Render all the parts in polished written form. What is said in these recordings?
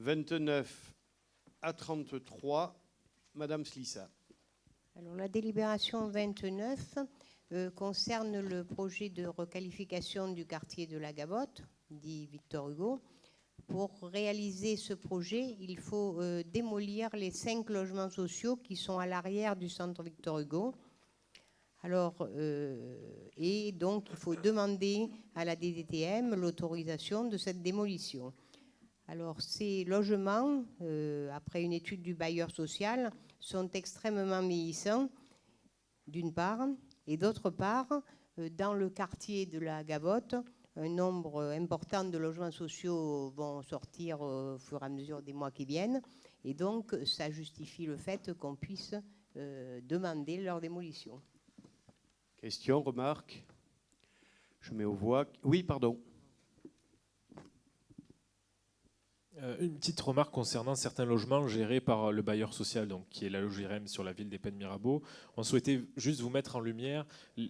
29 à 33, Madame Slissa. Alors, la délibération 29 concerne le projet de requalification du quartier de la Gavotte, dit Victor Hugo. Pour réaliser ce projet, il faut démolir les 5 logements sociaux qui sont à l'arrière du centre Victor Hugo. Alors, et donc, il faut demander à la DDTM l'autorisation de cette démolition. Alors, ces logements, après une étude du bailleur social, sont extrêmement vieillissants, d'une part, et d'autre part, dans le quartier de la Gavotte, un nombre important de logements sociaux vont sortir au fur et à mesure des mois qui viennent, et donc ça justifie le fait qu'on puisse demander leur démolition. Question, remarque? Je mets aux voix. Oui, pardon. Une petite remarque concernant certains logements gérés par le bailleur social, donc, qui est la Logirem sur la ville des Pennes-Mirabeau. On souhaitait juste vous mettre en lumière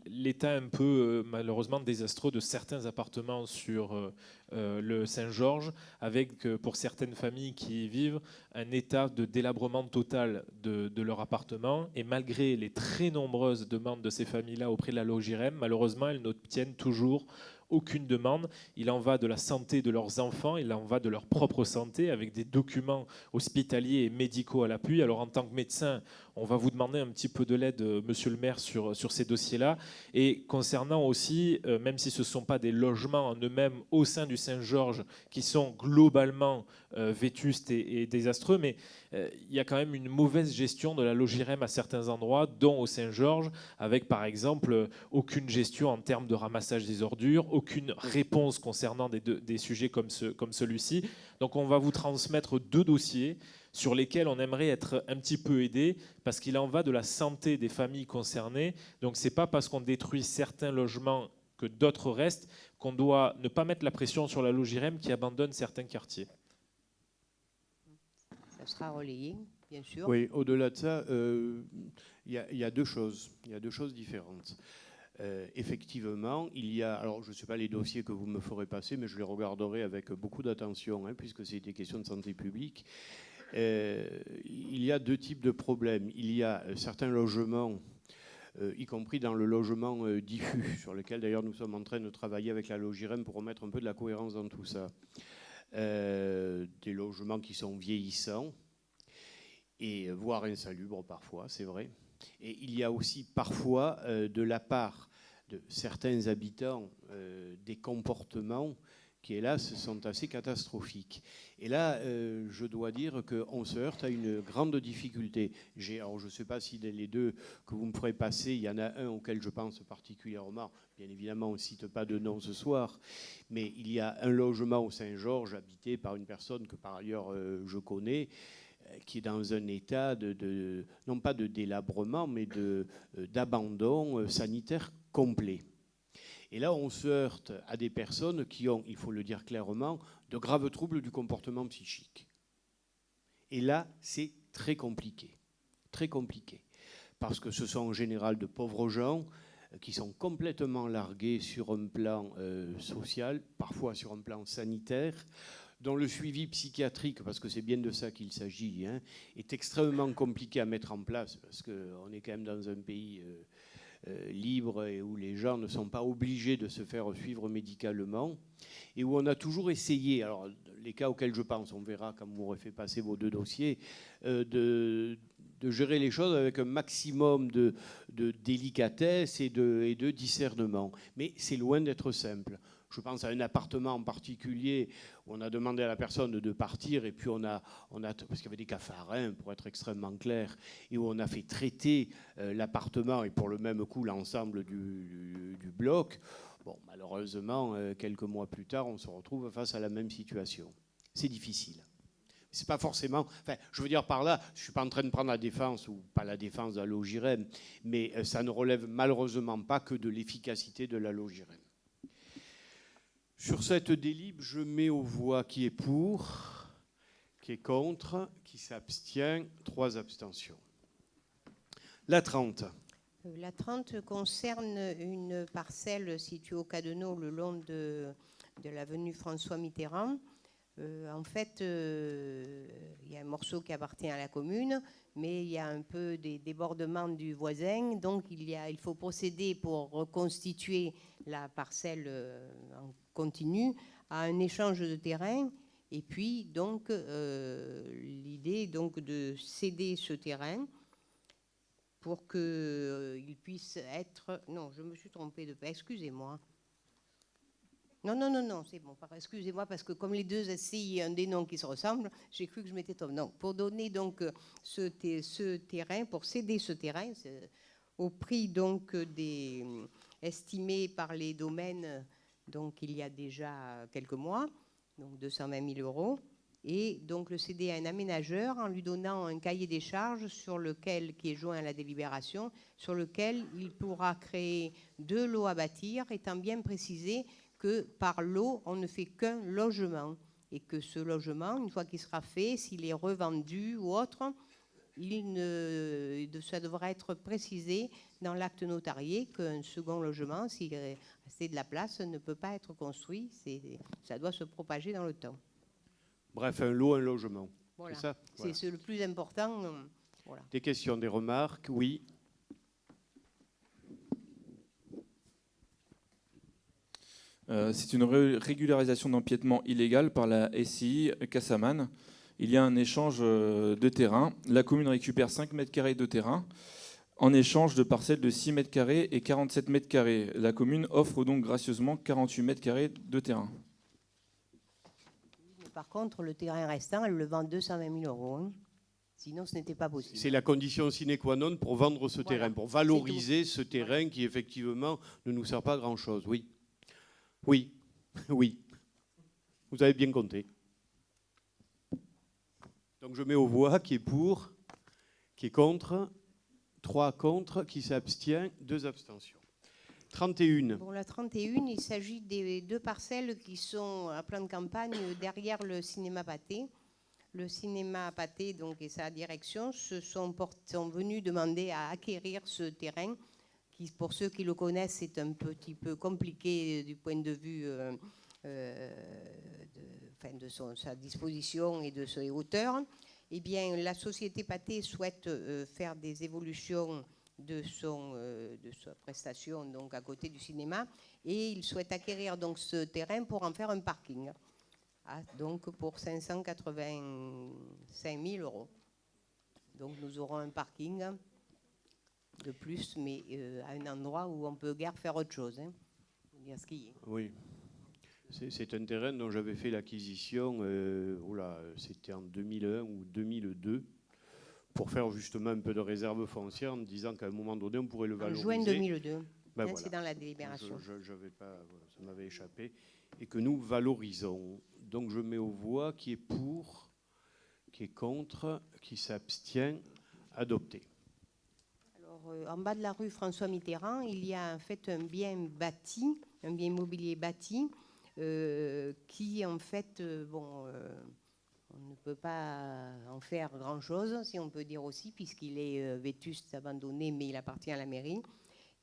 l'état un peu malheureusement désastreux de certains appartements sur le Saint-Georges, avec pour certaines familles qui y vivent un état de délabrement total de leur appartement. Et malgré les très nombreuses demandes de ces familles-là auprès de la Logirem, malheureusement, elles n'obtiennent toujours aucune demande. Il en va de la santé de leurs enfants, il en va de leur propre santé, avec des documents hospitaliers et médicaux à l'appui. Alors en tant que médecin, on va vous demander un petit peu de l'aide, monsieur le maire, sur ces dossiers-là. Et concernant aussi, même si ce ne sont pas des logements en eux-mêmes au sein du Saint-Georges qui sont globalement vétustes et désastreux, mais il y a quand même une mauvaise gestion de la Logirem à certains endroits, dont au Saint-Georges, avec par exemple aucune gestion en termes de ramassage des ordures, aucune réponse concernant des sujets comme celui-ci. Donc on va vous transmettre 2 dossiers sur lesquels on aimerait être un petit peu aidé, parce qu'il en va de la santé des familles concernées. Donc ce n'est pas parce qu'on détruit certains logements que d'autres restent qu'on doit ne pas mettre la pression sur la Logirem qui abandonne certains quartiers. Ça sera relayé, bien sûr. Oui, au-delà de ça, il y a 2 choses. Il y a 2 choses différentes. Effectivement, il y a, alors je ne sais pas les dossiers que vous me ferez passer, mais je les regarderai avec beaucoup d'attention, puisque c'est des questions de santé publique. Il y a 2 types de problèmes. Il y a certains logements, y compris dans le logement diffus, sur lequel d'ailleurs nous sommes en train de travailler avec la Logirem pour remettre un peu de la cohérence dans tout ça. Des logements qui sont vieillissants, et voire insalubres parfois, c'est vrai. Et il y a aussi parfois, de la part de certains habitants, des comportements qui, hélas, sont assez catastrophiques. Et là, je dois dire qu'on se heurte à une grande difficulté. Alors, je ne sais pas si les 2 que vous me ferez passer, il y en a un auquel je pense particulièrement. Bien évidemment, on ne cite pas de nom ce soir, mais il y a un logement au Saint-Georges habité par une personne que par ailleurs je connais, qui est dans un état non pas de délabrement, mais d'abandon sanitaire complet. Et là, on se heurte à des personnes qui ont, il faut le dire clairement, de graves troubles du comportement psychique. Et là, c'est très compliqué. Très compliqué. Parce que ce sont en général de pauvres gens qui sont complètement largués sur un plan social, parfois sur un plan sanitaire, dont le suivi psychiatrique, parce que c'est bien de ça qu'il s'agit, est extrêmement compliqué à mettre en place, parce qu'on est quand même dans un pays libre et où les gens ne sont pas obligés de se faire suivre médicalement, et où on a toujours essayé, alors les cas auxquels je pense, on verra quand vous m'aurez fait passer vos 2 dossiers, de gérer les choses avec un maximum de délicatesse et de discernement. Mais c'est loin d'être simple. Je pense à un appartement en particulier où on a demandé à la personne de partir, et puis on a parce qu'il y avait des cafarins, pour être extrêmement clair, et où on a fait traiter l'appartement et pour le même coup l'ensemble du bloc. Bon, malheureusement, quelques mois plus tard, on se retrouve face à la même situation. C'est difficile. C'est pas forcément. Enfin, je veux dire par là, je suis pas en train de prendre la défense, ou pas la défense de la Logirem, mais ça ne relève malheureusement pas que de l'efficacité de la Logirem. Sur cette délib, je mets aux voix qui est pour, qui est contre, qui s'abstient, 3 abstentions. La 30. La 30 concerne une parcelle située au Cadeneau le long de l'avenue François Mitterrand. En fait, il y a un morceau qui appartient à la commune, mais il y a un peu des débordements du voisin. Donc, il faut procéder pour reconstituer la parcelle en continu à un échange de terrain. Et puis, donc, l'idée est donc de céder ce terrain pour qu'il puisse être... Non, je me suis trompée de... Excusez-moi. Non, c'est bon. Excusez-moi, parce que comme les deux SCI ont des noms qui se ressemblent, j'ai cru que je m'étais trompée. Non, pour donner donc ce terrain, pour céder ce terrain, au prix donc estimé par les domaines, donc il y a déjà quelques mois, donc 220 000 €, et donc le céder à un aménageur en lui donnant un cahier des charges qui est joint à la délibération, sur lequel il pourra créer 2 lots à bâtir, étant bien précisé que par lot, on ne fait qu'un logement et que ce logement, une fois qu'il sera fait, s'il est revendu ou autre, ça devra être précisé dans l'acte notarié qu'un second logement, s'il est resté de la place, ne peut pas être construit. Ça doit se propager dans le temps. Bref, un lot, un logement. Voilà. C'est ça ? Voilà. C'est le plus important. Voilà. Des questions, des remarques ? Oui. C'est une régularisation d'empiètement illégal par la SCI Cassaman. Il y a un échange de terrain. La commune récupère 5 mètres carrés de terrain en échange de parcelles de 6 mètres carrés et 47 mètres carrés. La commune offre donc gracieusement 48 mètres carrés de terrain. Mais par contre, le terrain restant, elle le vend 220 000 €. Hein. Sinon, ce n'était pas possible. C'est la condition sine qua non pour vendre ce terrain, pour valoriser ce terrain qui, effectivement, ne nous sert pas à grand-chose. Oui. Oui, oui. Vous avez bien compté. Donc je mets aux voix qui est pour, qui est contre, 3 contre, qui s'abstient, 2 abstentions. 31. Pour la 31, il s'agit des 2 parcelles qui sont à plan de campagne derrière le cinéma Pathé. Le cinéma Pathé donc, et sa direction sont venus demander à acquérir ce terrain qui, pour ceux qui le connaissent, est un petit peu compliqué du point de vue de sa disposition et de ses hauteurs. Eh bien, la société Pathé souhaite faire des évolutions de sa prestation donc à côté du cinéma, et il souhaite acquérir donc ce terrain pour en faire un parking. Donc pour 585 000 €. Donc nous aurons un parking de plus, mais à un endroit où on peut guère faire autre chose. Hein. Dire skier. Oui. C'est un terrain dont j'avais fait l'acquisition, c'était en 2001 ou 2002, pour faire justement un peu de réserve foncière en disant qu'à un moment donné, on pourrait le valoriser. En juin 2002. Ben voilà. C'est dans la délibération. Ça m'avait échappé. Et que nous valorisons. Donc je mets aux voix qui est pour, qui est contre, qui s'abstient, adopté. Alors, en bas de la rue François Mitterrand, il y a en fait un bien bâti, un bien immobilier bâti, qui en fait, on ne peut pas en faire grand-chose, si on peut dire aussi, puisqu'il est vétuste, abandonné, mais il appartient à la mairie.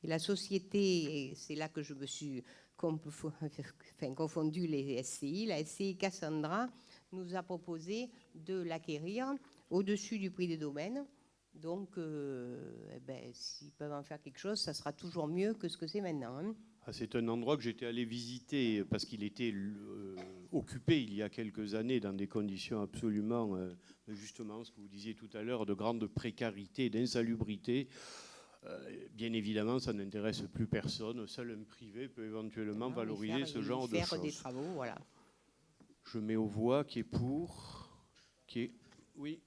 Et la société, c'est là que je me suis confondu les SCI, la SCI Cassandra nous a proposé de l'acquérir au-dessus du prix des domaines. Donc, s'ils peuvent en faire quelque chose, ça sera toujours mieux que ce que c'est maintenant. Hein. C'est un endroit que j'étais allé visiter parce qu'il était occupé il y a quelques années dans des conditions absolument, justement, ce que vous disiez tout à l'heure, de grande précarité, d'insalubrité. Bien évidemment, ça n'intéresse plus personne. Seul un privé peut éventuellement valoriser ce genre de choses. Faire des travaux, voilà. Je mets aux voix qui est pour, qui est... Oui.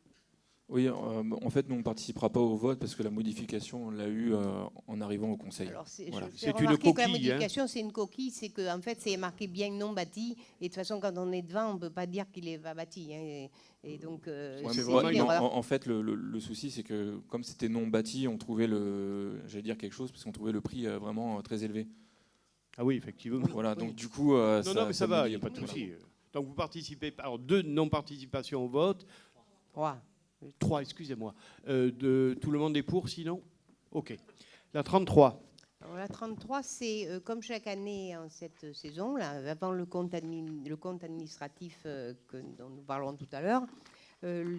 Oui, en fait, nous, on ne participera pas au vote parce que la modification, on l'a eue en arrivant au Conseil. Alors, voilà. C'est une coquille. La modification, c'est une coquille, c'est qu'en fait, c'est marqué bien non bâti. Et de toute façon, quand on est devant, on ne peut pas dire qu'il est pas bâti. Hein, et donc, c'est vrai, en fait, le souci, c'est que comme c'était non bâti, on trouvait j'allais dire quelque chose, parce qu'on trouvait le prix vraiment très élevé. Ah oui, effectivement. Voilà, oui. donc du coup... non, mais ça va, il n'y a pas de souci. Donc, vous participez... Alors, 2 non-participations au vote. 3, excusez-moi. Tout le monde est pour, sinon ? OK. La 33. Alors, la 33, c'est comme chaque année en cette saison, là, avant le compte administratif dont nous parlerons tout à l'heure,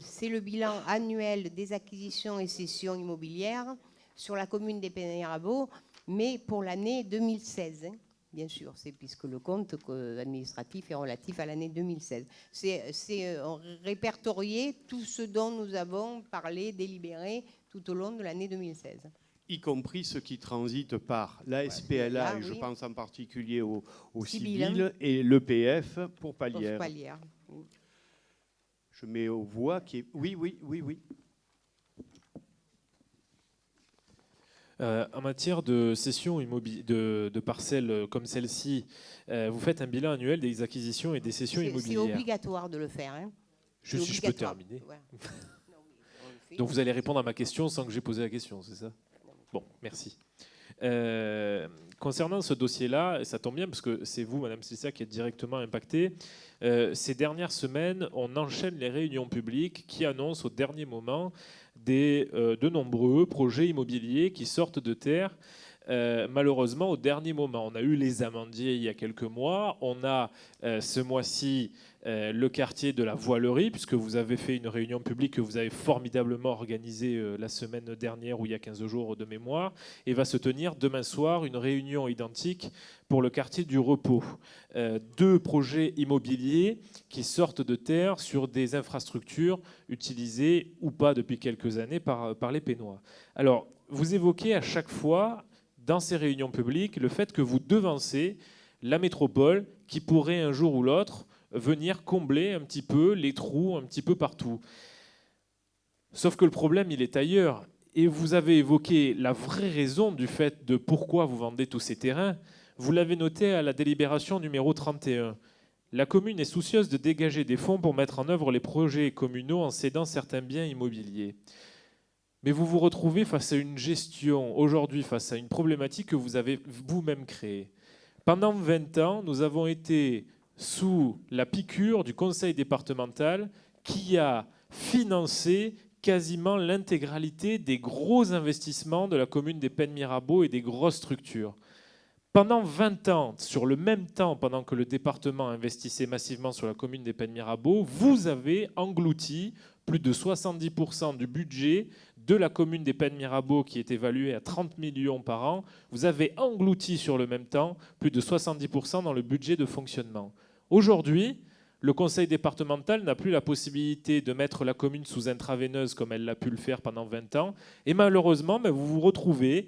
c'est le bilan annuel des acquisitions et cessions immobilières sur la commune des Pennes-Mirabeau, mais pour l'année 2016. Bien sûr, c'est puisque le compte administratif est relatif à l'année 2016. C'est répertorié tout ce dont nous avons parlé, délibéré tout au long de l'année 2016. Y compris ceux qui transitent par la SPLA, ouais, et je oui. pense en particulier au Civil, civil, et l'EPF pour Palière. Palière. Je mets aux voix qui est... Oui. En matière de cession de parcelles comme celle-ci, vous faites un bilan annuel des acquisitions et des cessions C'est immobilières. obligatoire de le faire. Hein. Juste si je peux terminer. Ouais. Donc vous allez répondre à ma question sans que j'ai posé la question, c'est ça? Bon, merci. Concernant ce dossier-là, et ça tombe bien parce que c'est vous, Madame Cécia, qui êtes directement impactée, ces dernières semaines, on enchaîne les réunions publiques qui annoncent au dernier moment de nombreux projets immobiliers qui sortent de terre. Malheureusement, au dernier moment, on a eu les amandiers il y a quelques mois. On a ce mois-ci le quartier de la Voilerie, puisque vous avez fait une réunion publique que vous avez formidablement organisée la semaine dernière ou il y a 15 jours de mémoire. Et va se tenir demain soir une réunion identique pour le quartier du Repos. Deux projets immobiliers qui sortent de terre sur des infrastructures utilisées ou pas depuis quelques années par les Pénois. Alors, vous évoquez à chaque fois dans ces réunions publiques le fait que vous devancez la métropole qui pourrait un jour ou l'autre venir combler un petit peu les trous un petit peu partout. Sauf que le problème, il est ailleurs. Et vous avez évoqué la vraie raison du fait de pourquoi vous vendez tous ces terrains. Vous l'avez noté à la délibération numéro 31. La commune est soucieuse de dégager des fonds pour mettre en œuvre les projets communaux en cédant certains biens immobiliers. Mais vous vous retrouvez face à une gestion, aujourd'hui face à une problématique que vous avez vous-même créée. Pendant 20 ans, nous avons été sous la piqûre du conseil départemental qui a financé quasiment l'intégralité des gros investissements de la commune des Pennes-Mirabeau et des grosses structures. Pendant 20 ans, sur le même temps, pendant que le département investissait massivement sur la commune des Pennes-Mirabeau, vous avez englouti plus de 70% du budget de la commune des Pennes-Mirabeau, qui est évalué à 30 millions par an. Vous avez englouti sur le même temps plus de 70% dans le budget de fonctionnement. Aujourd'hui, le conseil départemental n'a plus la possibilité de mettre la commune sous intraveineuse comme elle l'a pu le faire pendant 20 ans. Et malheureusement, vous vous retrouvez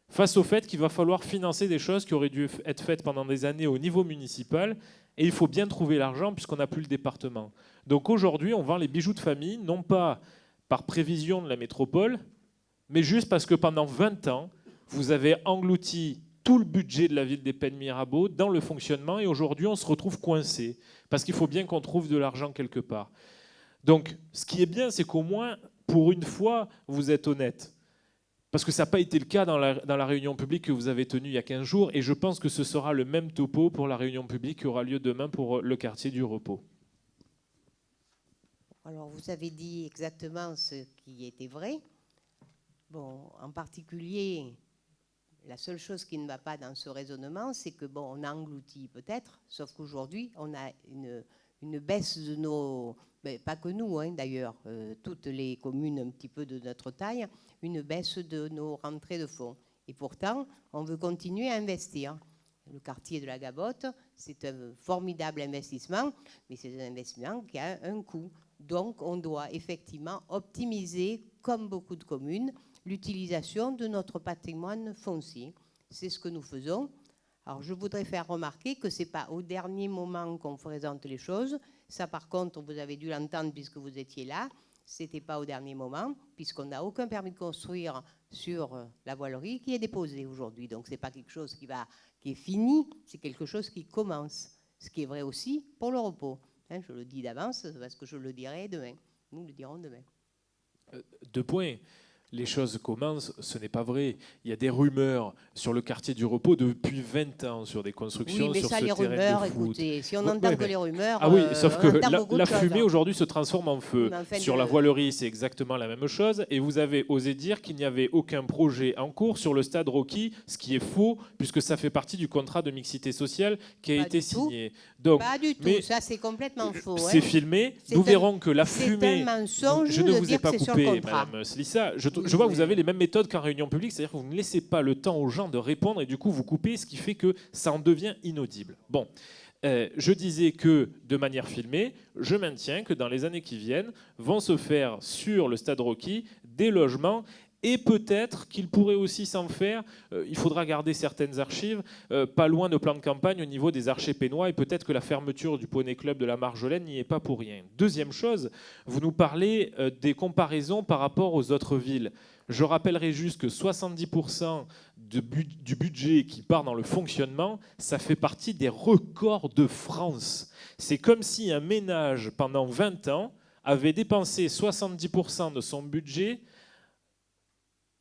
face au fait qu'il va falloir financer des choses qui auraient dû être faites pendant des années au niveau municipal. Et il faut bien trouver l'argent puisqu'on n'a plus le département. Donc aujourd'hui, on vend les bijoux de famille, non pas par prévision de la métropole, mais juste parce que pendant 20 ans, vous avez englouti tout le budget de la ville des Pennes-Mirabeau dans le fonctionnement et aujourd'hui, on se retrouve coincé parce qu'il faut bien qu'on trouve de l'argent quelque part. Donc, ce qui est bien, c'est qu'au moins, pour une fois, vous êtes honnête. Parce que ça n'a pas été le cas dans la réunion publique que vous avez tenue il y a 15 jours et je pense que ce sera le même topo pour la réunion publique qui aura lieu demain pour le quartier du Repos. Alors, vous avez dit exactement ce qui était vrai. Bon, en particulier, la seule chose qui ne va pas dans ce raisonnement, c'est que, bon, on a englouti peut-être, sauf qu'aujourd'hui, on a une baisse de nos... Mais pas que nous, hein, d'ailleurs, toutes les communes un petit peu de notre taille, une baisse de nos rentrées de fonds. Et pourtant, on veut continuer à investir. Le quartier de la Gabotte, c'est un formidable investissement, mais c'est un investissement qui a un coût. Donc, on doit effectivement optimiser, comme beaucoup de communes, l'utilisation de notre patrimoine foncier. C'est ce que nous faisons. Alors, je voudrais faire remarquer que ce n'est pas au dernier moment qu'on présente les choses. Ça, par contre, vous avez dû l'entendre puisque vous étiez là. Ce n'était pas au dernier moment, puisqu'on n'a aucun permis de construire sur la Voilerie qui est déposé aujourd'hui. Donc, ce n'est pas quelque chose qui est fini, c'est quelque chose qui commence. Ce qui est vrai aussi pour le Repos. Hein, je le dis d'avance parce que je le dirai demain. Nous le dirons demain. 2 points. les choses commencent, ce n'est pas vrai. Il y a des rumeurs sur le quartier du Repos depuis 20 ans sur des constructions Oui, mais sur ça, ce les terrain rumeurs, de foot. écoutez, si on Oui, entend oui, que mais- les rumeurs, Ah oui, sauf que on entend beaucoup la de choses, fumée hein. aujourd'hui se transforme en feu. Mais enfin, Sur la voilerie, c'est exactement la même chose. Et vous avez osé dire qu'il n'y avait aucun projet en cours sur le stade Rocky, ce qui est faux, puisque ça fait partie du contrat de mixité sociale qui a Pas été du tout. signé. Donc, Pas du tout, mais ça c'est complètement faux. c'est hein. filmé. C'est Nous un- verrons que la C'est fumée. un mensonge Je ne de vous ai dire pas que c'est sur le coupé, contrat. Madame Slissa. Je Oui, vois que vous mais- avez les mêmes méthodes qu'en réunion publique, c'est-à-dire que vous ne laissez pas le temps aux gens de répondre et du coup vous coupez, ce qui fait que ça en devient inaudible. Bon, je disais que de manière filmée, je maintiens que dans les années qui viennent, vont se faire sur le stade Rocky des logements. Et peut-être qu'il pourrait aussi s'en faire, il faudra garder certaines archives, pas loin de plans de campagne au niveau des archers pénois, et peut-être que la fermeture du Poney Club de la Marjolaine n'y est pas pour rien. Deuxième chose, vous nous parlez des comparaisons par rapport aux autres villes. Je rappellerai juste que 70% du budget qui part dans le fonctionnement, ça fait partie des records de France. C'est comme si un ménage, pendant 20 ans, avait dépensé 70% de son budget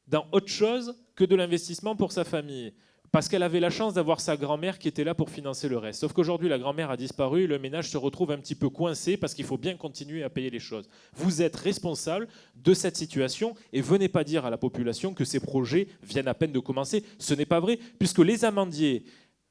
dans autre chose que de l'investissement pour sa famille. Parce qu'elle avait la chance d'avoir sa grand-mère qui était là pour financer le reste. Sauf qu'aujourd'hui, la grand-mère a disparu, le ménage se retrouve un petit peu coincé parce qu'il faut bien continuer à payer les choses. Vous êtes responsable de cette situation et venez pas dire à la population que ces projets viennent à peine de commencer. Ce n'est pas vrai, puisque les amandiers,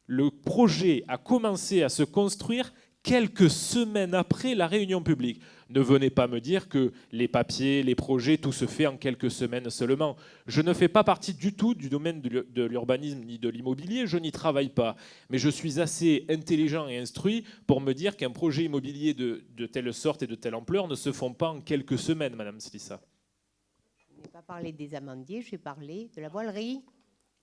le projet a commencé à se construire quelques semaines après la réunion publique. Ne venez pas me dire que les papiers, les projets, tout se fait en quelques semaines seulement. Je ne fais pas partie du tout du domaine de l'urbanisme ni de l'immobilier, je n'y travaille pas. Mais je suis assez intelligent et instruit pour me dire qu'un projet immobilier de telle sorte et de telle ampleur ne se font pas en quelques semaines, Madame Slissa. Je n'ai pas parlé des amandiers, j'ai parlé de la voilerie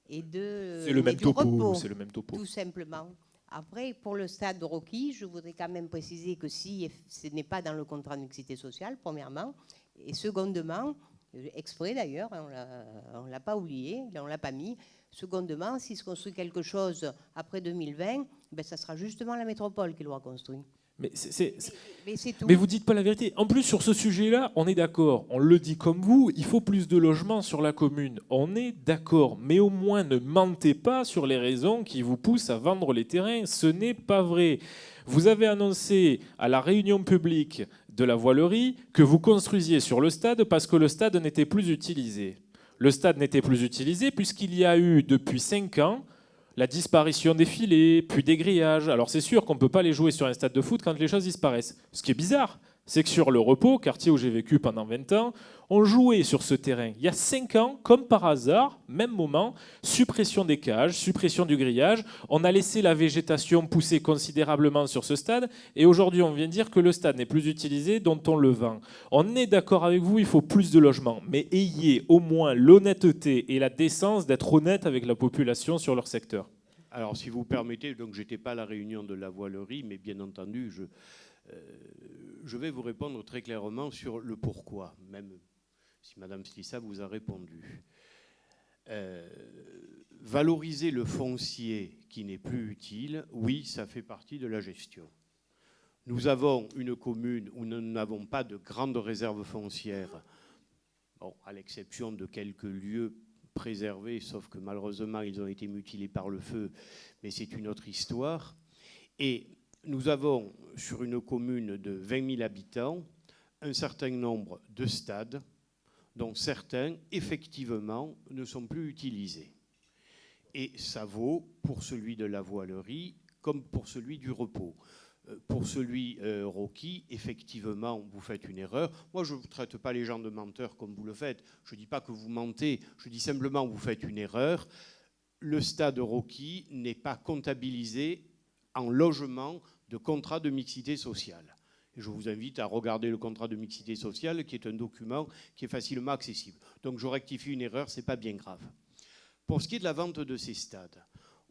et C'est le même du topo. repos, C'est le même topo. tout simplement. Après, pour le stade Rocky, je voudrais quand même préciser que si ce n'est pas dans le contrat de mixité sociale, premièrement, et secondement, exprès d'ailleurs, on ne l'a pas oublié, on ne l'a pas mis, secondement, s'il se construit quelque chose après 2020, ben, ça sera justement la métropole qui l'aura construit. Mais c'est tout. Mais vous dites pas la vérité. En plus, sur ce sujet-là, on est d'accord. On le dit comme vous, il faut plus de logements sur la commune. On est d'accord. Mais au moins, ne mentez pas sur les raisons qui vous poussent à vendre les terrains. Ce n'est pas vrai. Vous avez annoncé à la réunion publique de la voilerie que vous construisiez sur le stade parce que le stade n'était plus utilisé. Le stade n'était plus utilisé puisqu'il y a eu, depuis 5 ans, la disparition des filets, puis des grillages. Alors c'est sûr qu'on ne peut pas les jouer sur un stade de foot quand les choses disparaissent. Ce qui est bizarre, c'est que sur le Repos, quartier où j'ai vécu pendant 20 ans, on jouait sur ce terrain. Il y a 5 ans, comme par hasard, même moment, suppression des cages, suppression du grillage. On a laissé la végétation pousser considérablement sur ce stade. Et aujourd'hui, on vient dire que le stade n'est plus utilisé, dont on le vend. On est d'accord avec vous, il faut plus de logements. Mais ayez au moins l'honnêteté et la décence d'être honnête avec la population sur leur secteur. Alors, si vous permettez, donc j'étais pas à la réunion de la voilerie, mais bien entendu, je vais vous répondre très clairement sur le pourquoi, même si Madame Slissa vous a répondu. Valoriser le foncier qui n'est plus utile, oui, ça fait partie de la gestion. Nous avons une commune où nous n'avons pas de grandes réserves foncières, bon, à l'exception de quelques lieux préservés, sauf que malheureusement ils ont été mutilés par le feu, mais c'est une autre histoire. Et nous avons sur une commune de 20 000 habitants un certain nombre de stades dont certains effectivement ne sont plus utilisés. Et ça vaut pour celui de la voilerie comme pour celui du Repos. Pour celui Rocky, effectivement, vous faites une erreur. Moi, je ne traite pas les gens de menteurs comme vous le faites. Je ne dis pas que vous mentez. Je dis simplement que vous faites une erreur. Le stade Rocky n'est pas comptabilisé en logement de contrat de mixité sociale. Et je vous invite à regarder le contrat de mixité sociale, qui est un document qui est facilement accessible. Donc, je rectifie une erreur, ce n'est pas bien grave. Pour ce qui est de la vente de ces stades,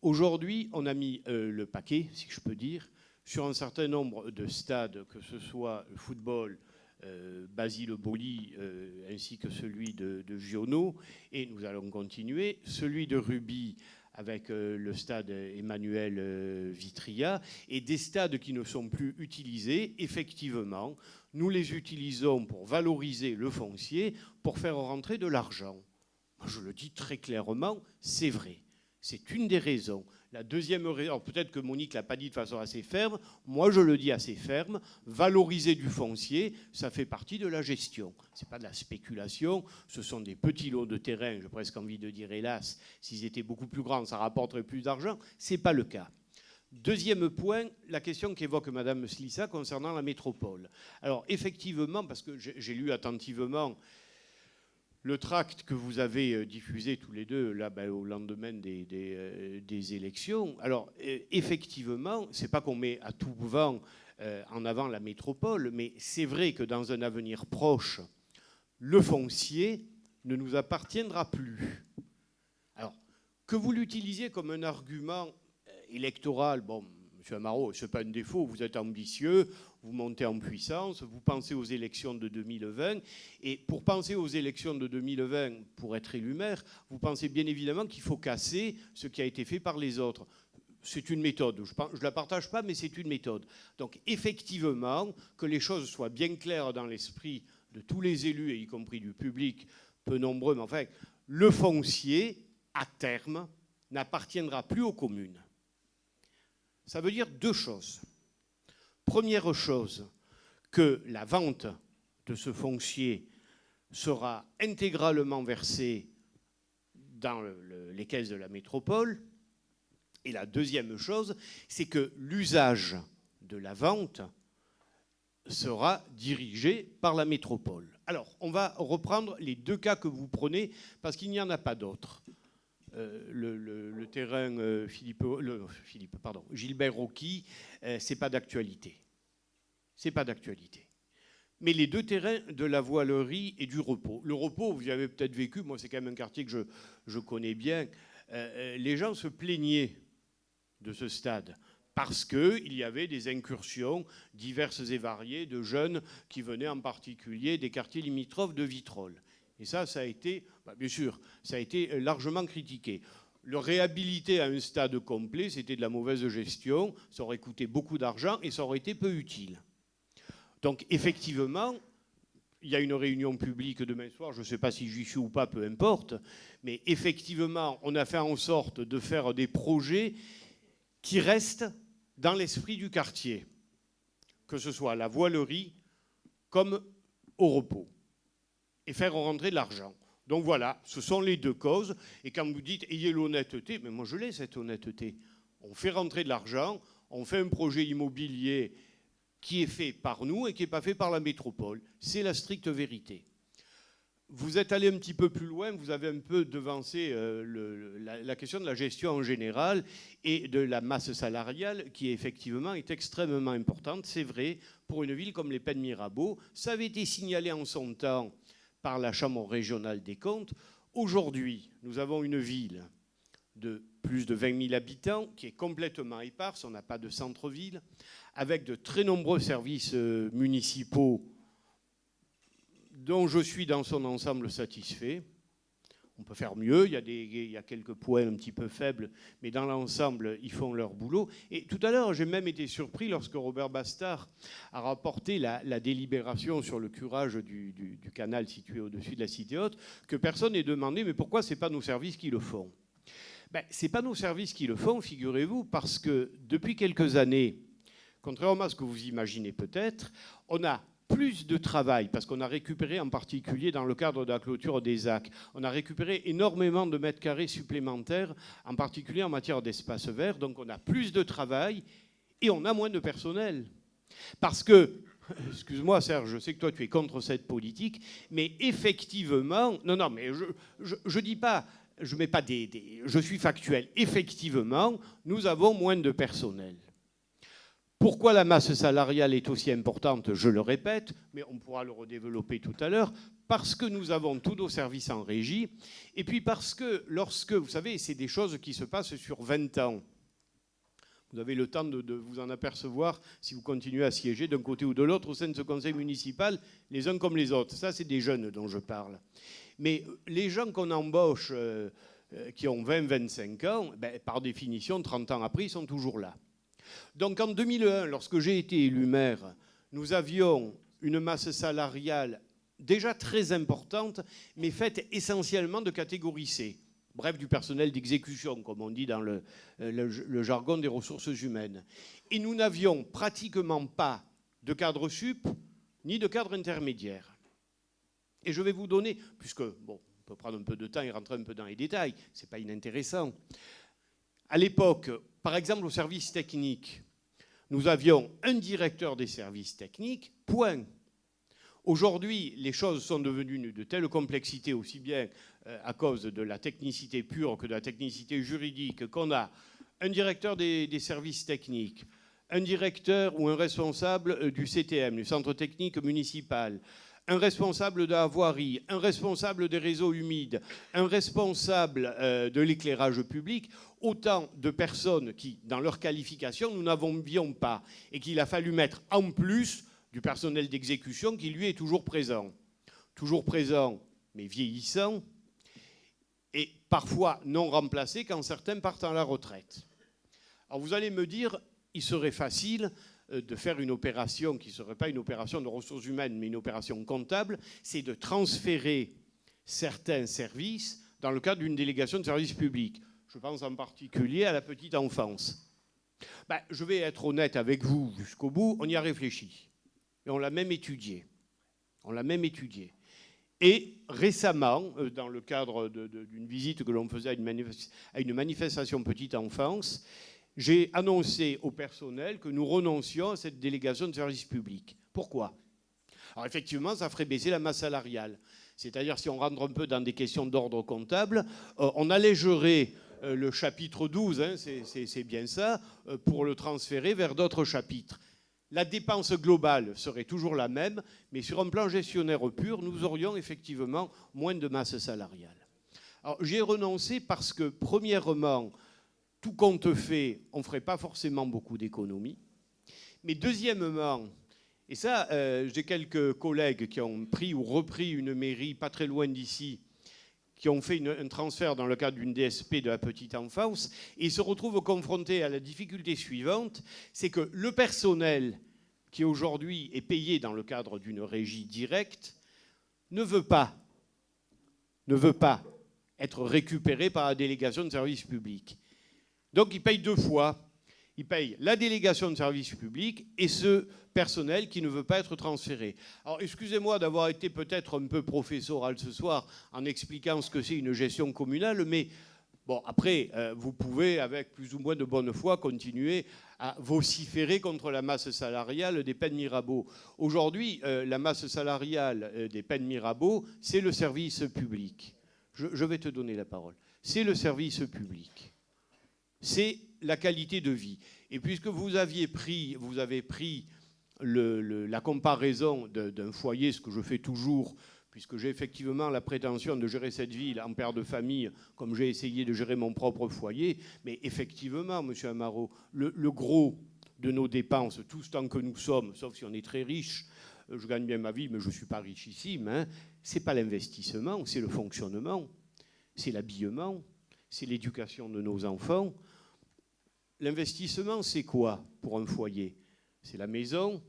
aujourd'hui, on a mis le paquet, si je peux dire, sur un certain nombre de stades, que ce soit le football, Basile Boli, ainsi que celui de Giono, et nous allons continuer, celui de rugby avec le stade Emmanuel Vitria, et des stades qui ne sont plus utilisés, effectivement, nous les utilisons pour valoriser le foncier, pour faire rentrer de l'argent. Je le dis très clairement, c'est vrai. C'est une des raisons. La deuxième raison, peut-être que Monique ne l'a pas dit de façon assez ferme, moi je le dis assez ferme, valoriser du foncier, ça fait partie de la gestion. Ce n'est pas de la spéculation, ce sont des petits lots de terrain, j'ai presque envie de dire hélas, s'ils étaient beaucoup plus grands, ça rapporterait plus d'argent. Ce n'est pas le cas. Deuxième point, la question qu'évoque Mme Slissa concernant la métropole. Alors effectivement, parce que j'ai lu attentivement le tract que vous avez diffusé tous les deux là, au lendemain des élections, alors effectivement, c'est pas qu'on met à tout vent en avant la métropole, mais c'est vrai que dans un avenir proche, le foncier ne nous appartiendra plus. Alors, que vous l'utilisiez comme un argument électoral, bon, M. Amaro, ce n'est pas un défaut, vous êtes ambitieux, vous montez en puissance, vous pensez aux élections de 2020, et pour penser aux élections de 2020, pour être élu maire, vous pensez bien évidemment qu'il faut casser ce qui a été fait par les autres. C'est une méthode, je ne la partage pas, mais c'est une méthode. Donc effectivement, que les choses soient bien claires dans l'esprit de tous les élus, et y compris du public, peu nombreux, mais enfin, le foncier, à terme, n'appartiendra plus aux communes. Ça veut dire deux choses. Première chose, que la vente de ce foncier sera intégralement versée dans les caisses de la métropole. Et la deuxième chose, c'est que l'usage de la vente sera dirigé par la métropole. Alors, on va reprendre les deux cas que vous prenez, parce qu'il n'y en a pas d'autres. Le terrain Gilbert Rocky, c'est pas d'actualité. C'est pas d'actualité. Mais les deux terrains de la Voilerie et du Repos. Le Repos, vous y avez peut-être vécu, moi c'est quand même un quartier que je connais bien. Les gens se plaignaient de ce stade parce qu'il y avait des incursions diverses et variées de jeunes qui venaient en particulier des quartiers limitrophes de Vitrolles. Et ça a été, bien sûr, ça a été largement critiqué. Le réhabiliter à un stade complet, c'était de la mauvaise gestion, ça aurait coûté beaucoup d'argent et ça aurait été peu utile. Donc effectivement, il y a une réunion publique demain soir, je ne sais pas si j'y suis ou pas, peu importe, mais effectivement, on a fait en sorte de faire des projets qui restent dans l'esprit du quartier, que ce soit à la Voilerie comme au Repos, et faire rentrer de l'argent. Donc voilà, ce sont les deux causes. Et quand vous dites ayez l'honnêteté, mais moi je l'ai cette honnêteté. On fait rentrer de l'argent, on fait un projet immobilier qui est fait par nous et qui n'est pas fait par la métropole. C'est la stricte vérité. Vous êtes allé un petit peu plus loin, vous avez un peu devancé la question de la gestion en général et de la masse salariale qui effectivement est extrêmement importante. C'est vrai, pour une ville comme les Pennes Mirabeau, ça avait été signalé en son temps par la Chambre régionale des comptes. Aujourd'hui, nous avons une ville de plus de 20 000 habitants qui est complètement éparse, on n'a pas de centre-ville, avec de très nombreux services municipaux dont je suis dans son ensemble satisfait. On peut faire mieux, il y a quelques points un petit peu faibles, mais dans l'ensemble, ils font leur boulot. Et tout à l'heure, j'ai même été surpris lorsque Robert Bastard a rapporté la délibération sur le curage du canal situé au-dessus de la Cité Haute, que personne n'ait demandé, mais pourquoi ce n'est pas nos services qui le font ? Ce n'est pas nos services qui le font, figurez-vous, parce que depuis quelques années, contrairement à ce que vous imaginez peut-être, on a plus de travail, parce qu'on a récupéré en particulier dans le cadre de la clôture des AC, on a récupéré énormément de mètres carrés supplémentaires, en particulier en matière d'espace vert, donc on a plus de travail et on a moins de personnel. Parce que, excuse-moi Serge, je sais que toi tu es contre cette politique, mais effectivement, non, mais je dis pas, je mets pas je suis factuel, effectivement, nous avons moins de personnel. Pourquoi la masse salariale est aussi importante, je le répète, mais on pourra le redévelopper tout à l'heure, parce que nous avons tous nos services en régie, et puis parce que lorsque, vous savez, c'est des choses qui se passent sur 20 ans. Vous avez le temps de vous en apercevoir si vous continuez à siéger d'un côté ou de l'autre au sein de ce conseil municipal, les uns comme les autres. Ça, c'est des jeunes dont je parle. Mais les gens qu'on embauche qui ont 20-25 ans, ben, par définition, 30 ans après, ils sont toujours là. Donc en 2001, lorsque j'ai été élu maire, nous avions une masse salariale déjà très importante, mais faite essentiellement de catégorie C. Bref, du personnel d'exécution, comme on dit dans le jargon des ressources humaines. Et nous n'avions pratiquement pas de cadre sup, ni de cadre intermédiaire. Et je vais vous donner, puisque, bon, on peut prendre un peu de temps et rentrer un peu dans les détails, ce n'est pas inintéressant. À l'époque, par exemple, au service technique, nous avions un directeur des services techniques, point. Aujourd'hui, les choses sont devenues de telle complexité, aussi bien à cause de la technicité pure que de la technicité juridique, qu'on a un directeur des services techniques, un directeur ou un responsable du CTM, du centre technique municipal, un responsable de la voirie, un responsable des réseaux humides, un responsable de l'éclairage public, autant de personnes qui, dans leur qualification, nous n'avions pas et qu'il a fallu mettre en plus du personnel d'exécution qui, lui, est toujours présent. Toujours présent, mais vieillissant, et parfois non remplacé quand certains partent à la retraite. Alors vous allez me dire, il serait facile de faire une opération qui ne serait pas une opération de ressources humaines, mais une opération comptable, c'est de transférer certains services dans le cadre d'une délégation de services publics. Je pense en particulier à la petite enfance. Ben, je vais être honnête avec vous jusqu'au bout, on y a réfléchi. Et on l'a même étudié. On l'a même étudié. Et récemment, dans le cadre d'une visite que l'on faisait à une manifestation petite enfance, j'ai annoncé au personnel que nous renoncions à cette délégation de service public. Pourquoi ? Alors effectivement, ça ferait baisser la masse salariale. C'est-à-dire, si on rentre un peu dans des questions d'ordre comptable, on allégerait le chapitre 12, hein, c'est bien ça, pour le transférer vers d'autres chapitres. La dépense globale serait toujours la même, mais sur un plan gestionnaire pur, nous aurions effectivement moins de masse salariale. Alors, j'y ai renoncé parce que, premièrement, tout compte fait, on ne ferait pas forcément beaucoup d'économies. Mais deuxièmement, et ça, j'ai quelques collègues qui ont pris ou repris une mairie pas très loin d'ici, qui ont fait un transfert dans le cadre d'une DSP de la petite enfance, et ils se retrouvent confrontés à la difficulté suivante, c'est que le personnel qui aujourd'hui est payé dans le cadre d'une régie directe ne veut pas être récupéré par la délégation de service public. Donc il paye deux fois. Il paye la délégation de service public et ce personnel qui ne veut pas être transféré. Alors excusez-moi d'avoir été peut-être un peu professoral ce soir en expliquant ce que c'est une gestion communale, mais bon, après, vous pouvez, avec plus ou moins de bonne foi, continuer à vociférer contre la masse salariale des Pennes Mirabeau. Aujourd'hui, la masse salariale des Pennes Mirabeau, c'est le service public. Je vais te donner la parole. C'est le service public. C'est la qualité de vie. Et puisque vous avez pris la comparaison d'un foyer, ce que je fais toujours, puisque j'ai effectivement la prétention de gérer cette ville en père de famille, comme j'ai essayé de gérer mon propre foyer, mais effectivement, M. Amaro, le gros de nos dépenses, tout ce temps que nous sommes, sauf si on est très riche, je gagne bien ma vie, mais je ne suis pas richissime, hein, ce n'est pas l'investissement, c'est le fonctionnement, c'est l'habillement, c'est l'éducation de nos enfants. L'investissement, c'est quoi pour un foyer ? C'est la maison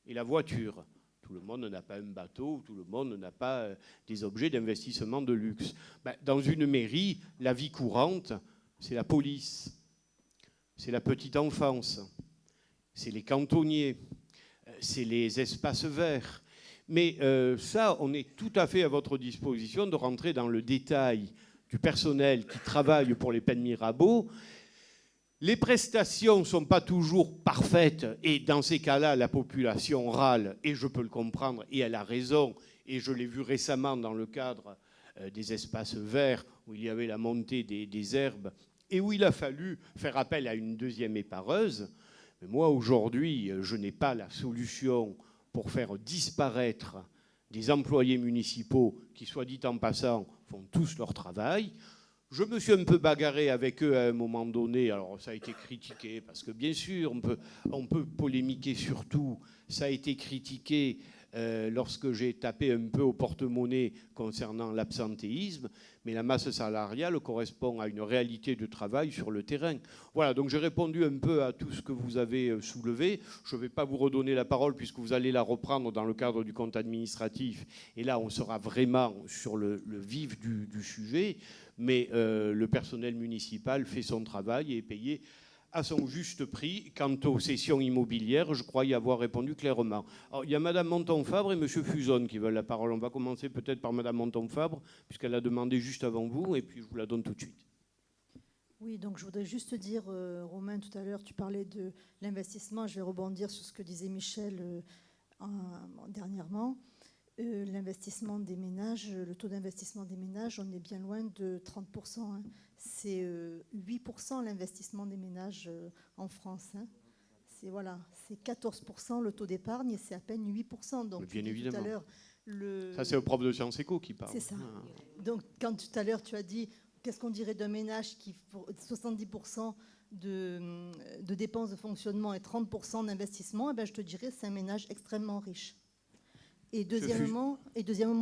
et la voiture. Tout le monde n'a pas un bateau, tout le monde n'a pas des objets d'investissement de luxe. Dans une mairie, la vie courante, c'est la police, c'est la petite enfance, c'est les cantonniers, c'est les espaces verts. Mais ça, on est tout à fait à votre disposition de rentrer dans le détail du personnel qui travaille pour les Pennes Mirabeau. Les prestations ne sont pas toujours parfaites et dans ces cas-là, la population râle et je peux le comprendre et elle a raison et je l'ai vu récemment dans le cadre des espaces verts où il y avait la montée des herbes et où il a fallu faire appel à une deuxième épareuse. Mais moi, aujourd'hui, je n'ai pas la solution pour faire disparaître des employés municipaux qui, soit dit en passant, font tous leur travail. Je me suis un peu bagarré avec eux à un moment donné. Alors, ça a été critiqué, parce que bien sûr, on peut polémiquer sur tout. Ça a été critiqué lorsque j'ai tapé un peu au porte-monnaie concernant l'absentéisme, mais la masse salariale correspond à une réalité de travail sur le terrain. Voilà, donc j'ai répondu un peu à tout ce que vous avez soulevé. Je ne vais pas vous redonner la parole puisque vous allez la reprendre dans le cadre du compte administratif. Et là, on sera vraiment sur le vif du sujet. Mais le personnel municipal fait son travail et est payé à son juste prix. Quant aux cessions immobilières, je crois y avoir répondu clairement. Alors, il y a Mme Monton-Fabre et M. Fuson qui veulent la parole. On va commencer peut-être par Mme Monton-Fabre, puisqu'elle a demandé juste avant vous, et puis je vous la donne tout de suite. Oui, donc je voudrais juste dire, Romain, tout à l'heure, tu parlais de l'investissement. Je vais rebondir sur ce que disait Michel dernièrement. L'investissement des ménages, le taux d'investissement des ménages, on est bien loin de 30%. Hein. C'est 8% l'investissement des ménages en France. Hein. C'est 14% le taux d'épargne et c'est à peine 8%. Donc, bien évidemment. Tout à l'heure, ça, c'est le prof de Sciences Éco qui parle. C'est ça. Donc, quand tout à l'heure, tu as dit, qu'est-ce qu'on dirait d'un ménage qui, pour 70% de dépenses de fonctionnement et 30% d'investissement, eh ben, je te dirais c'est un ménage extrêmement riche. Et deuxièmement,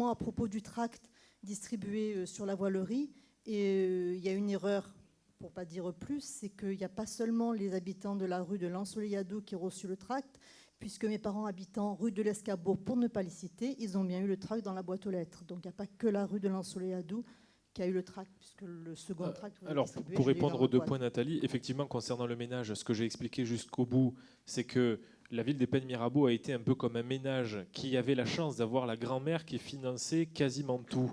à propos du tract distribué sur la voilerie, il y a une erreur, pour ne pas dire plus, c'est qu'il n'y a pas seulement les habitants de la rue de l'Ensoleillado qui ont reçu le tract, puisque mes parents habitant rue de l'Escabeau, pour ne pas les citer, ils ont bien eu le tract dans la boîte aux lettres. Donc il n'y a pas que la rue de l'Ensoleillado qui a eu le tract, puisque le second tract... Alors, pour répondre aux deux points, Nathalie, effectivement, concernant le ménage, ce que j'ai expliqué jusqu'au bout, c'est que la ville des Pennes-Mirabeau a été un peu comme un ménage qui avait la chance d'avoir la grand-mère qui finançait quasiment tout.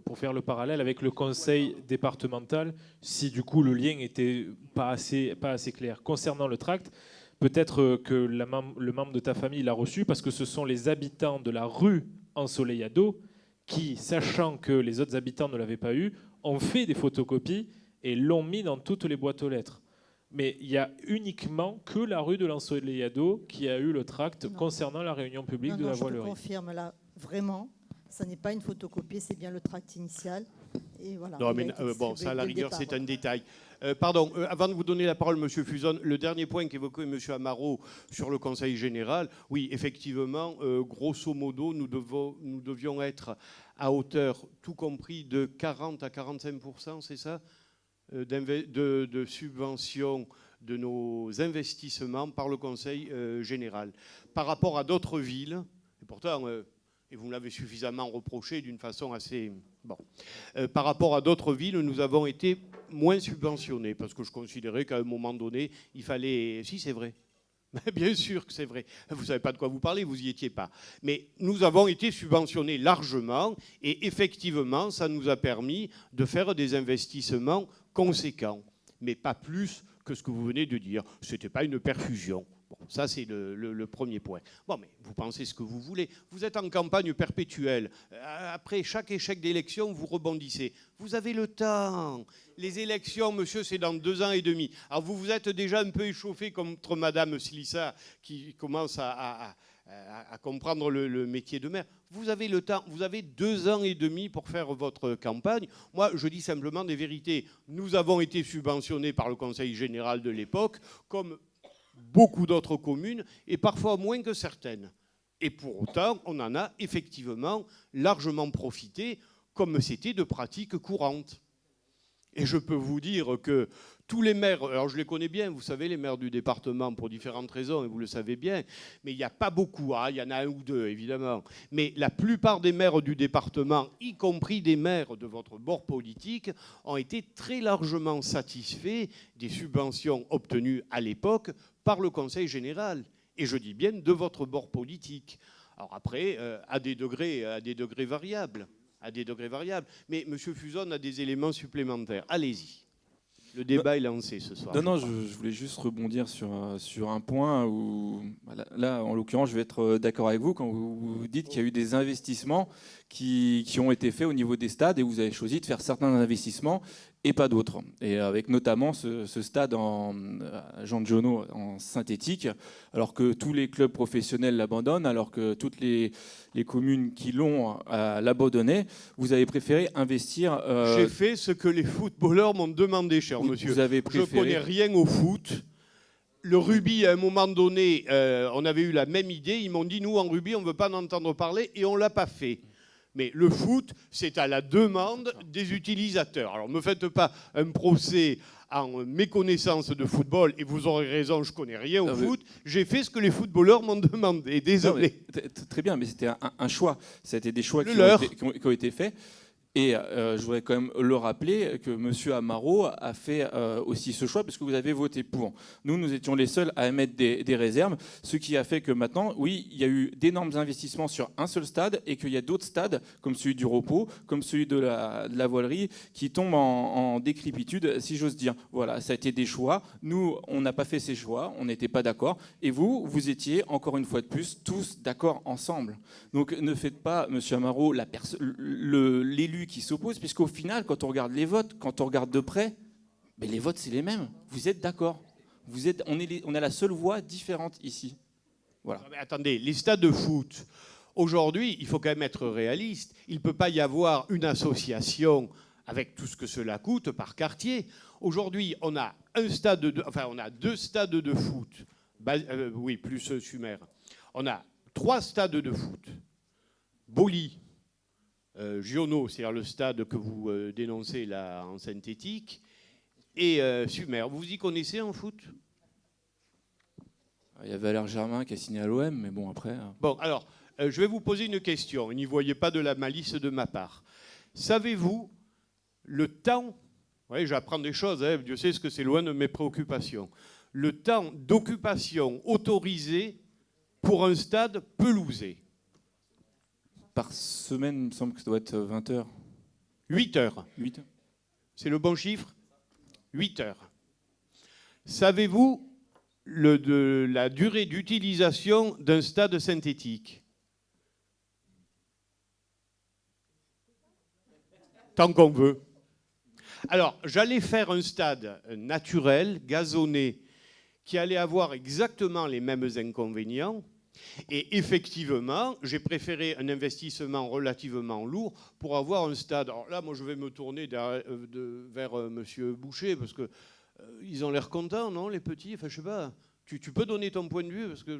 Pour faire le parallèle avec le conseil départemental, si du coup le lien n'était pas assez clair. Concernant le tract, peut-être que le membre de ta famille l'a reçu parce que ce sont les habitants de la rue Ensoleillado qui, sachant que les autres habitants ne l'avaient pas eu, ont fait des photocopies et l'ont mis dans toutes les boîtes aux lettres. Mais il n'y a uniquement que la rue de l'Ensoleillado qui a eu le tract concernant la réunion publique de la voilerie. Je confirme là, vraiment, ça n'est pas une photocopie, c'est bien le tract initial. Et voilà, non, mais bon, ça, à la rigueur, c'est un détail. Pardon, avant de vous donner la parole, M. Fuson, le dernier point qu'évoquait M. Amaro sur le Conseil général, oui, effectivement, grosso modo, nous devions être à hauteur, tout compris, de 40 à 45%, c'est ça, de subventions de nos investissements par le Conseil général. Par rapport à d'autres villes, et pourtant... et vous me l'avez suffisamment reproché d'une façon assez... Bon. Par rapport à d'autres villes, nous avons été moins subventionnés, parce que je considérais qu'à un moment donné, il fallait... Si, c'est vrai. Bien sûr que c'est vrai. Vous ne savez pas de quoi vous parlez, vous n'y étiez pas. Mais nous avons été subventionnés largement, et effectivement, ça nous a permis de faire des investissements conséquents, mais pas plus que ce que vous venez de dire. Ce n'était pas une perfusion. Bon, ça, c'est le premier point. Bon, mais vous pensez ce que vous voulez. Vous êtes en campagne perpétuelle. Après chaque échec d'élection, vous rebondissez. Vous avez le temps. Les élections, monsieur, c'est dans 2 ans et demi. Alors, vous vous êtes déjà un peu échauffé contre Madame Slissa, qui commence à comprendre le métier de maire. Vous avez le temps. Vous avez 2 ans et demi pour faire votre campagne. Moi, je dis simplement des vérités. Nous avons été subventionnés par le Conseil général de l'époque, comme... beaucoup d'autres communes, et parfois moins que certaines. Et pour autant, on en a effectivement largement profité, comme c'était de pratiques courantes. Et je peux vous dire que tous les maires, alors je les connais bien, vous savez, les maires du département, pour différentes raisons, et vous le savez bien, mais il n'y a pas beaucoup, hein, il y en a 1 ou 2, évidemment. Mais la plupart des maires du département, y compris des maires de votre bord politique, ont été très largement satisfaits des subventions obtenues à l'époque par le Conseil général. Et je dis bien de votre bord politique. Alors après, à des degrés variables. Mais M. Fuson a des éléments supplémentaires. Allez-y. Le débat est lancé ce soir. Non, je voulais juste rebondir sur un point où, là, en l'occurrence, je vais être d'accord avec vous quand vous dites qu'il y a eu des investissements qui ont été faits au niveau des stades et vous avez choisi de faire certains investissements et pas d'autres. Et avec notamment ce stade Jean de Genot en synthétique, alors que tous les clubs professionnels l'abandonnent, alors que toutes les communes qui l'ont l'abandonné, vous avez préféré investir... J'ai fait ce que les footballeurs m'ont demandé, cher monsieur. Vous avez préféré... Je ne connais rien au foot. Le rugby, à un moment donné, on avait eu la même idée. Ils m'ont dit, nous, en rugby, on ne veut pas en entendre parler, et on ne l'a pas fait. Mais le foot, c'est à la demande des utilisateurs. Alors, ne me faites pas un procès en méconnaissance de football, et vous aurez raison, je ne connais rien au foot. J'ai fait ce que les footballeurs m'ont demandé. Désolé. Très bien, mais c'était un choix. C'était des choix qui ont été faits. Et je voudrais quand même le rappeler que M. Amaro a fait aussi ce choix parce que vous avez voté pour. Nous étions les seuls à émettre des réserves, ce qui a fait que maintenant, oui, il y a eu d'énormes investissements sur un seul stade et qu'il y a d'autres stades, comme celui du repos, comme celui de la voilerie, qui tombent en décrépitude, si j'ose dire. Voilà, ça a été des choix. Nous, on n'a pas fait ces choix, on n'était pas d'accord. Et vous étiez, encore une fois de plus, tous d'accord ensemble. Donc ne faites pas, M. Amaro, l'élu qui s'opposent, puisqu'au final, quand on regarde les votes, quand on regarde de près, mais les votes, c'est les mêmes. Vous êtes d'accord. On a la seule voix différente ici. Voilà. Mais attendez, les stades de foot, aujourd'hui, il faut quand même être réaliste. Il ne peut pas y avoir une association avec tout ce que cela coûte par quartier. Aujourd'hui, on a on a 2 stades de foot, oui, plus Sumer. On a 3 stades de foot. Boli, Giono, c'est-à-dire le stade que vous dénoncez là en synthétique, et Sumer. Vous y connaissez en foot? Il y a Valère Germain qui a signé à l'OM, mais bon, après... Bon, alors, je vais vous poser une question. N'y voyez pas de la malice de ma part. Savez-vous le temps... Oui, j'apprends des choses, hein, Dieu sait ce que c'est loin de mes préoccupations. Le temps d'occupation autorisé pour un stade pelousé? Par semaine, il me semble que ça doit être 20 heures. 8 heures. 8 heures. C'est le bon chiffre? 8 heures. Savez-vous la durée d'utilisation d'un stade synthétique? Tant qu'on veut. Alors, j'allais faire un stade naturel, gazonné, qui allait avoir exactement les mêmes inconvénients. Et effectivement, j'ai préféré un investissement relativement lourd pour avoir un stade. Alors là, moi, je vais me tourner vers M. Boucher, parce qu'ils ont l'air contents, non, les petits? Enfin, je sais pas. Tu peux donner ton point de vue parce que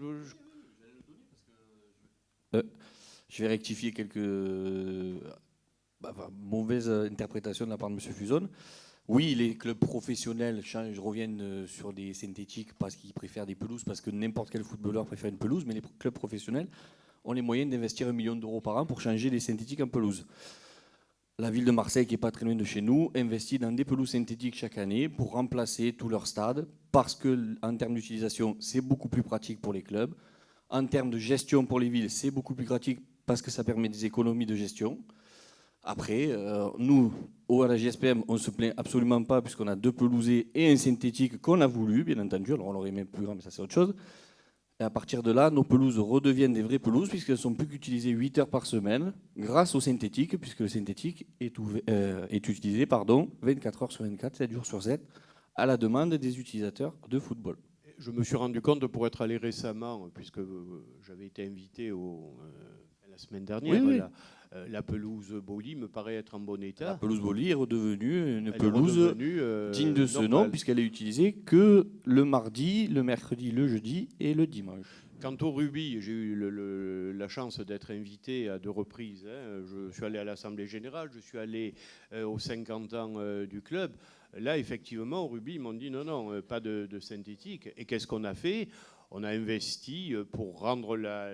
je vais rectifier quelques mauvaises interprétations de la part de M. Fuzon. Oui, les clubs professionnels reviennent sur des synthétiques parce qu'ils préfèrent des pelouses, parce que n'importe quel footballeur préfère une pelouse, mais les clubs professionnels ont les moyens d'investir 1 million d'euros par an pour changer les synthétiques en pelouse. La ville de Marseille, qui n'est pas très loin de chez nous, investit dans des pelouses synthétiques chaque année pour remplacer tous leurs stades, parce qu'en termes d'utilisation, c'est beaucoup plus pratique pour les clubs. En termes de gestion pour les villes, c'est beaucoup plus pratique parce que ça permet des économies de gestion. Après, nous, à la GSPM, on ne se plaint absolument pas puisqu'on a 2 pelousés et un synthétique qu'on a voulu, bien entendu. Alors on l'aurait même plus grand, mais ça c'est autre chose. Et à partir de là, nos pelouses redeviennent des vraies pelouses puisqu'elles ne sont plus qu'utilisées 8 heures par semaine grâce au synthétique, puisque le synthétique est utilisé 24 heures sur 24, 7 jours sur 7, à la demande des utilisateurs de football. je me suis rendu compte, pour être allé récemment, puisque j'avais été invité la semaine dernière, oui. La pelouse Boli me paraît être en bon état. La pelouse Boli est redevenue une pelouse digne de ce nom, puisqu'elle est utilisée que le mardi, le mercredi, le jeudi et le dimanche. Quant au rugby, j'ai eu la chance d'être invité à 2 reprises. Je suis allé à l'Assemblée Générale, je suis allé aux 50 ans du club. Là, effectivement, au rugby, ils m'ont dit non, pas de synthétique. Et qu'est-ce qu'on a fait ? On a investi pour rendre la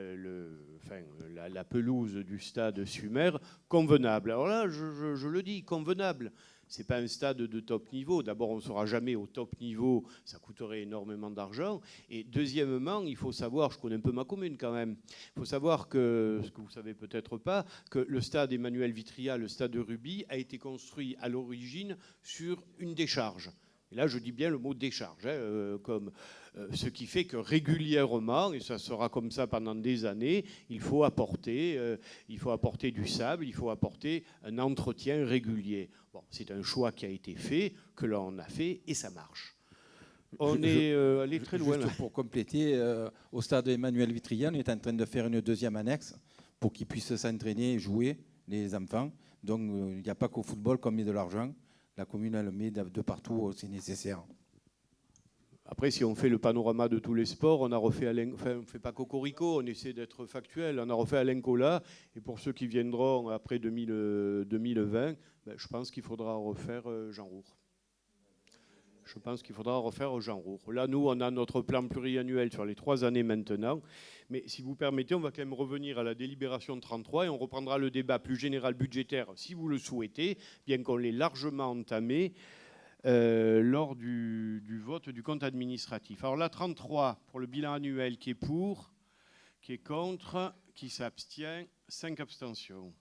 pelouse du stade Sumer convenable. Alors là, je le dis, convenable. Ce n'est pas un stade de top niveau. D'abord, on ne sera jamais au top niveau. Ça coûterait énormément d'argent. Et deuxièmement, il faut savoir, je connais un peu ma commune quand même, il faut savoir que, ce que vous ne savez peut-être pas, que le stade Emmanuel Vitria, le stade de rugby, a été construit à l'origine sur une décharge. Et là, je dis bien le mot décharge, ce qui fait que régulièrement, et ça sera comme ça pendant des années, il faut apporter du sable, il faut apporter un entretien régulier. Bon, c'est un choix qui a été fait, que l'on a fait, et ça marche. On est allé très loin. Juste pour compléter, au stade Emmanuel Vitria, on est en train de faire une deuxième annexe pour qu'ils puissent s'entraîner et jouer, les enfants. Donc, il n'y a pas qu'au football qu'on met de l'argent. La commune, elle met de partout où c'est nécessaire. Après, si on fait le panorama de tous les sports, on a refait Alain, enfin, on ne fait pas cocorico, on essaie d'être factuel. On a refait Alain Colas, et pour ceux qui viendront après 2020, ben, je pense qu'il faudra refaire Jean Roure. Je pense qu'il faudra refaire Jean Roure. Là, nous, on a notre plan pluriannuel sur les 3 années maintenant. Mais si vous permettez, on va quand même revenir à la délibération 33 et on reprendra le débat plus général budgétaire, si vous le souhaitez, bien qu'on l'ait largement entamé lors du vote du compte administratif. Alors là, 33 pour le bilan annuel, qui est pour, qui est contre, qui s'abstient, 5 abstentions.